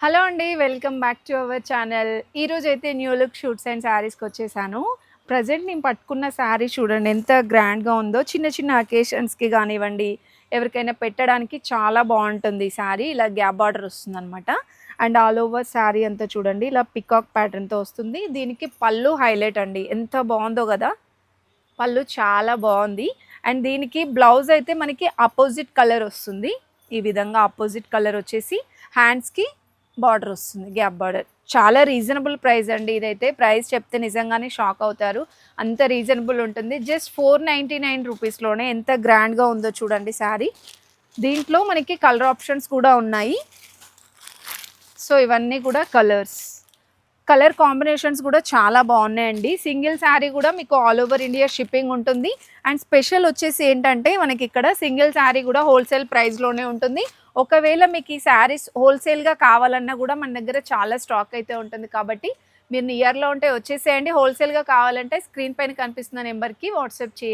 Hello అండి. Welcome back to our channel. ఈరోజైతే new look shoots and శారీస్‌కొచ్చేసాను. Present నేను పట్టుకున్న శారీ చూడండి ఎంత గ్రాండ్‌గా ఉందో. చిన్న చిన్న అకేషన్స్‌కి గానివ్వండి, ఎవరికైనా పెట్టడానికి చాలా బావుంటుంది ఈ శారీ. ఇలా గ్యాప్ బార్డర్ వస్తుందనమాట. అండ్ ఆల్ ఓవర్ శారీ అంతా చూడండి ఇలా పికాక్ ప్యాటర్న్‌తో వస్తుంది. దీనికి పళ్ళు హైలైట్ అండి. ఎంత బావుందో గదా! పళ్ళు చాలా బావుంది. అండ్ దీనికి బ్లౌజ్ అయితే మనకి అపోజిట్ కలర్ వస్తుంది. ఈ విధంగా అపోజిట్ కలర్ వచ్చేసి హ్యాండ్స్‌కి బార్డర్ వస్తుంది. Gap border. చాలా రీజనబుల్ ప్రైస్ అండి ఇదైతే. ప్రైస్ చెప్తే నిజంగానే షాక్ అవుతారు. అంత రీజనబుల్ ఉంటుంది. జస్ట్ 499 రూపీస్‌లోనే ఎంత గ్రాండ్‌గా ఉందో చూడండి శారీ. దీంట్లో మనకి కలర్ ఆప్షన్స్ కూడా ఉన్నాయి. సో, ఇవన్నీ కూడా కలర్స్. కలర్ కాంబినేషన్స్ కూడా చాలా బాగున్నాయండి. సింగిల్ శారీ కూడా మీకు ఆల్ ఓవర్ ఇండియా షిప్పింగ్ ఉంటుంది. అండ్ స్పెషల్ వచ్చేసి ఏంటంటే మనకి ఇక్కడ సింగిల్ శారీ కూడా హోల్సేల్ ప్రైస్‌లోనే ఉంటుంది. ఒకవేళ మీకు ఈ శారీస్ హోల్సేల్‌గా కావాలన్నా కూడా మన దగ్గర చాలా స్టాక్ అయితే ఉంటుంది కాబట్టి మీరు నియర్‌లో ఉంటే వచ్చేసేయండి. హోల్సేల్‌గా కావాలంటే స్క్రీన్ పైన కనిపిస్తున్న నెంబర్‌కి వాట్సాప్ చేయండి.